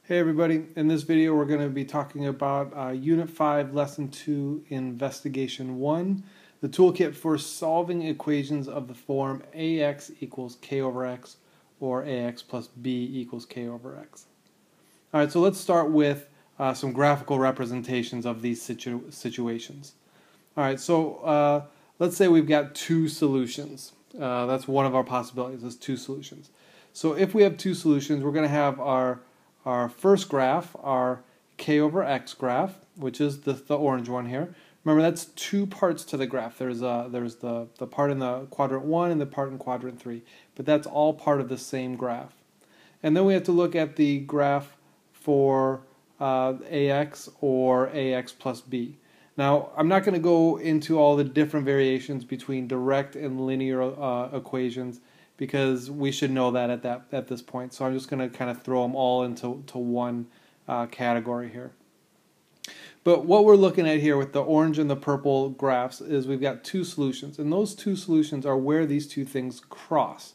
Hey everybody, in this video we're going to be talking about Unit 5, Lesson 2, Investigation 1, the toolkit for solving equations of the form ax equals k over x or ax plus b equals k over x. Alright, so let's start with some graphical representations of these situations. Alright, so let's say we've got two solutions. That's one of our possibilities, is two solutions. So if we have two solutions, we're going to have our first graph, our k over x graph, which is the orange one here. Remember, that's two parts to the graph. There's the part in the quadrant 1 and the part in quadrant 3, but that's all part of the same graph. And then we have to look at the graph for ax or ax plus b. Now, I'm not going to go into all the different variations between direct and linear equations, because we should know that at this point. So I'm just going to kind of throw them all into one category here. But what we're looking at here with the orange and the purple graphs is we've got two solutions, and those two solutions are where these two things cross.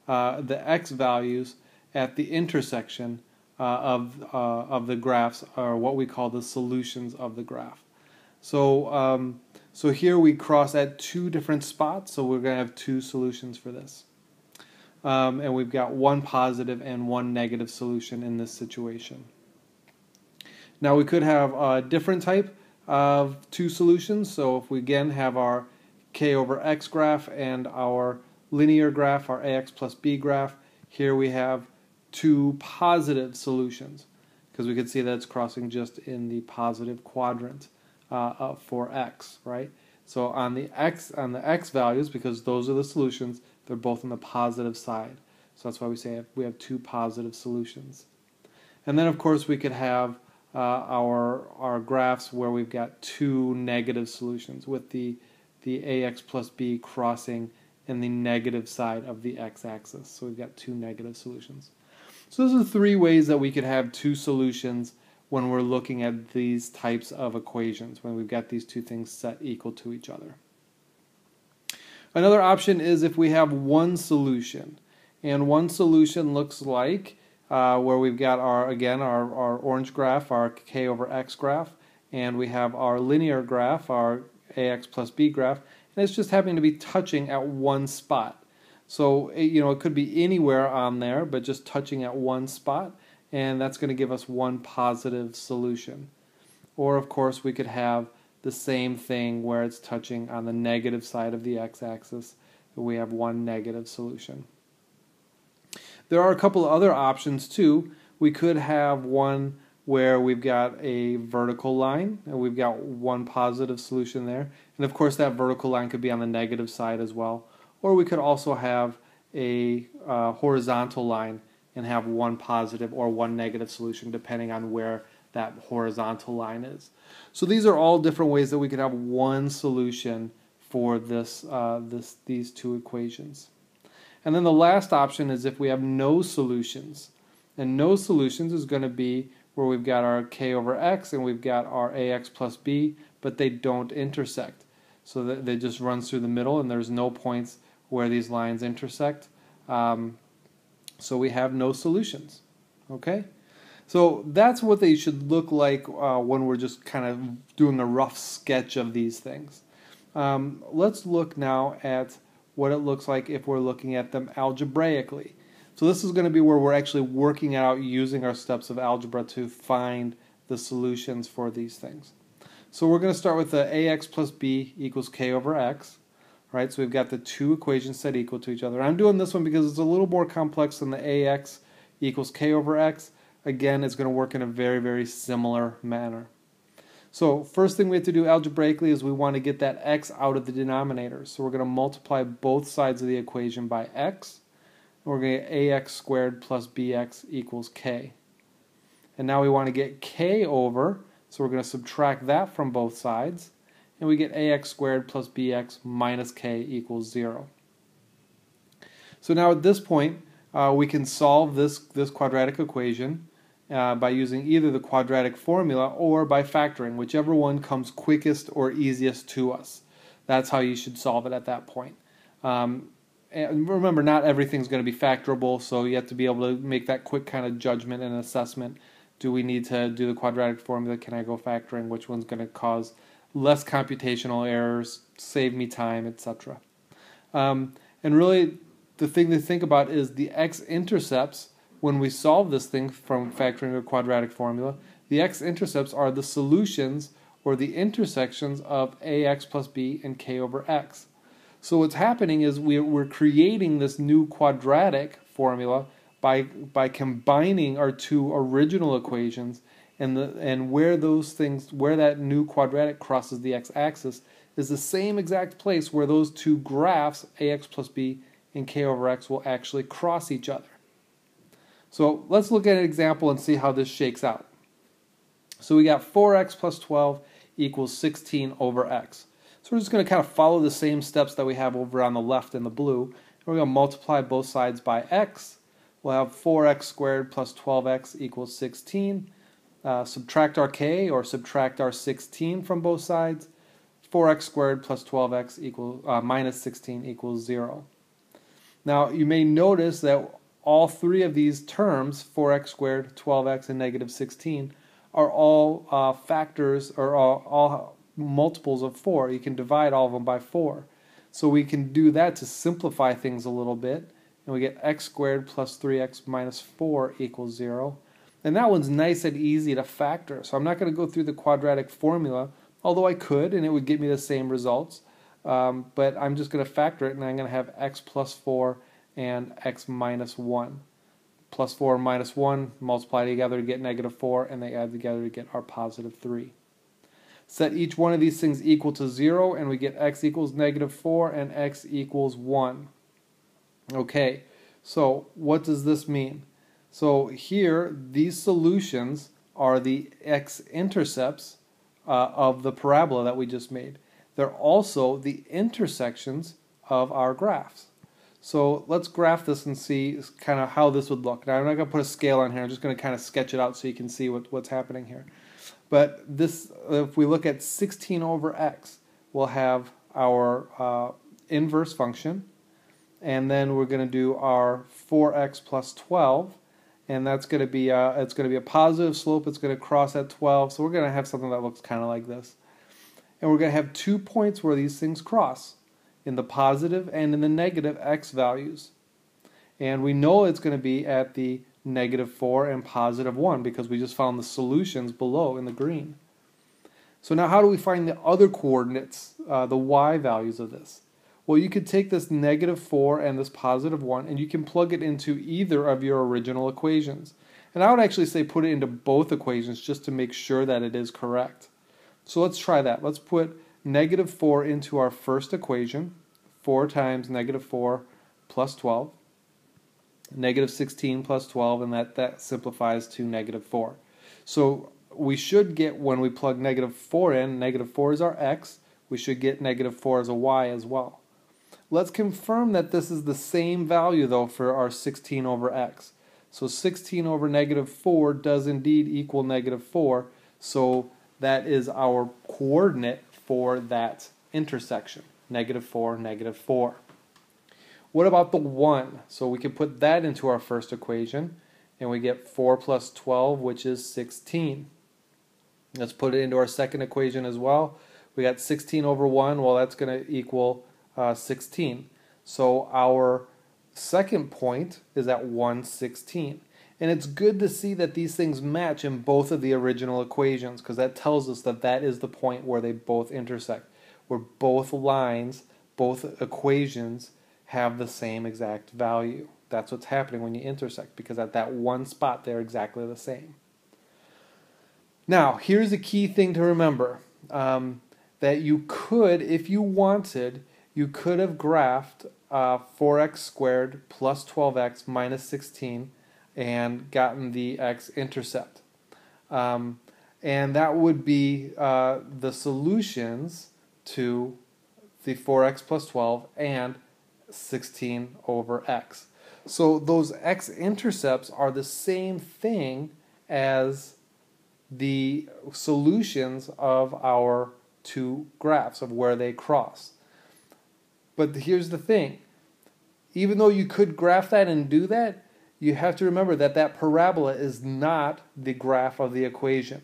The x values at the intersection of the graphs are what we call the solutions of the graph. So so here we cross at two different spots, so we're going to have two solutions for this. And we've got one positive and one negative solution in this situation. Now we could have a different type of two solutions. So if we again have our k over x graph and our linear graph, our ax plus b graph, here we have two positive solutions, because we could see that it's crossing just in the positive quadrant for x, right? So on the x values, because those are the solutions, they're both on the positive side. So that's why we say we have two positive solutions. And then of course we could have our graphs where we've got two negative solutions, with the ax plus b crossing in the negative side of the x-axis. So we've got two negative solutions. So those are three ways that we could have two solutions when we're looking at these types of equations, when we've got these two things set equal to each other. Another option is if we have one solution, and one solution looks like where we've got our orange graph, our k over x graph, and we have our linear graph, our ax plus b graph, and it's just happening to be touching at one spot. So it could be anywhere on there, but just touching at one spot, and that's going to give us one positive solution. Or of course we could have the same thing where it's touching on the negative side of the x-axis, and we have one negative solution. There are a couple of other options too. We could have one where we've got a vertical line, and we've got one positive solution there, and of course that vertical line could be on the negative side as well. Or we could also have a horizontal line and have one positive or one negative solution, depending on where that horizontal line is. So these are all different ways that we could have one solution for these two equations. And then the last option is if we have no solutions. And no solutions is going to be where we've got our k over x and we've got our ax plus b, but they don't intersect. So that they just run through the middle, and there's no points where these lines intersect. So we have no solutions. Okay? So that's what they should look like when we're just kind of doing a rough sketch of these things. Let's look now at what it looks like if we're looking at them algebraically. So this is going to be where we're actually working out using our steps of algebra to find the solutions for these things. So we're going to start with the ax plus b equals k over x. Right? So we've got the two equations set equal to each other. I'm doing this one because it's a little more complex than the ax equals k over x. Again, it's going to work in a very, very similar manner. So first thing we have to do algebraically is we want to get that x out of the denominator. So we're going to multiply both sides of the equation by x. And we're going to get ax squared plus bx equals k. And now we want to get k over, so we're going to subtract that from both sides. And we get ax squared plus bx minus k equals 0. So now at this point, we can solve this quadratic equation by using either the quadratic formula or by factoring, whichever one comes quickest or easiest to us. That's how you should solve it at that point. And remember, not everything's going to be factorable, so you have to be able to make that quick kind of judgment and assessment Do we need to do the quadratic formula? Can I go factoring? Which one's going to cause less computational errors, save me time, etc. And really, the thing to think about is the x-intercepts. When we solve this thing from factoring a quadratic formula, the x-intercepts are the solutions or the intersections of ax plus b and k over x. So what's happening is we're creating this new quadratic formula by combining our two original equations, and where that new quadratic crosses the x-axis is the same exact place where those two graphs, ax plus b and k over x, will actually cross each other. So let's look at an example and see how this shakes out. So we got 4x plus 12 equals 16 over x. So we're just going to kind of follow the same steps that we have over on the left in the blue. And we're going to multiply both sides by x. We'll have 4x squared plus 12x equals 16. Subtract our k, or subtract our 16 from both sides. 4x squared plus 12x minus 16 equals 0. Now you may notice that all three of these terms, 4x squared, 12x, and negative 16, are all factors, or all multiples of 4. You can divide all of them by 4. So we can do that to simplify things a little bit. And we get x squared plus 3x minus 4 equals 0. And that one's nice and easy to factor. So I'm not going to go through the quadratic formula, although I could, and it would give me the same results. But I'm just going to factor it, and I'm going to have x plus 4 and x minus 1. Plus 4 and minus 1 multiply together to get negative 4, and they add together to get our positive 3. Set each one of these things equal to 0, and we get x equals negative 4 and x equals 1. Okay, so what does this mean? So here, these solutions are the x-intercepts of the parabola that we just made. They're also the intersections of our graphs. So let's graph this and see kind of how this would look. Now I'm not going to put a scale on here, I'm just going to kind of sketch it out so you can see what's happening here. But this, if we look at 16 over x, we'll have our inverse function, and then we're going to do our 4x plus 12, and that's going to be it's going to be a positive slope. It's going to cross at 12, so we're going to have something that looks kind of like this. And we're going to have 2 points where these things cross, in the positive and in the negative x values. And we know it's going to be at the negative 4 and positive 1 because we just found the solutions below in the green. So now how do we find the other coordinates, the y values of this? Well, you could take this negative 4 and this positive 1, and you can plug it into either of your original equations. And I would actually say put it into both equations just to make sure that it is correct. So let's try that. Let's put negative 4 into our first equation. 4 times negative 4 plus 12. Negative 16 plus 12, and that simplifies to negative 4. So we should get, when we plug negative 4 in, negative 4 is our x, we should get negative 4 as a y as well. Let's confirm that this is the same value, though, for our 16 over x. So 16 over negative 4 does indeed equal negative 4, so that is our coordinate for that intersection, negative 4, negative 4. What about the 1? So we can put that into our first equation, and we get 4 plus 12, which is 16. Let's put it into our second equation as well. We got 16 over 1, well, that's going to equal 16. So our second point is at 116. And it's good to see that these things match in both of the original equations, because that tells us that that is the point where they both intersect, where both lines, both equations have the same exact value. That's what's happening when you intersect, because at that one spot they're exactly the same. Now, here's a key thing to remember, that you could, if you wanted, you could have graphed 4x squared plus 12x minus 16 and gotten the x-intercept. And that would be the solutions to the 4x plus 12 and 16 over x. So those x-intercepts are the same thing as the solutions of our two graphs, of where they cross. But here's the thing. Even though you could graph that and do that, you have to remember that that parabola is not the graph of the equation,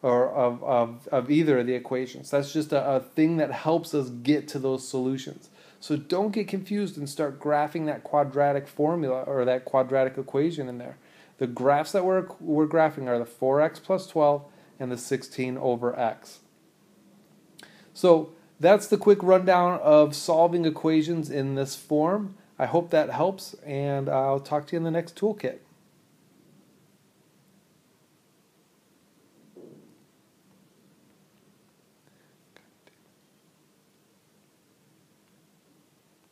or of either of the equations. That's just a thing that helps us get to those solutions. So don't get confused and start graphing that quadratic formula or that quadratic equation in there. The graphs that we're graphing are the 4x plus 12 and the 16 over x. So that's the quick rundown of solving equations in this form. I hope that helps, and I'll talk to you in the next toolkit.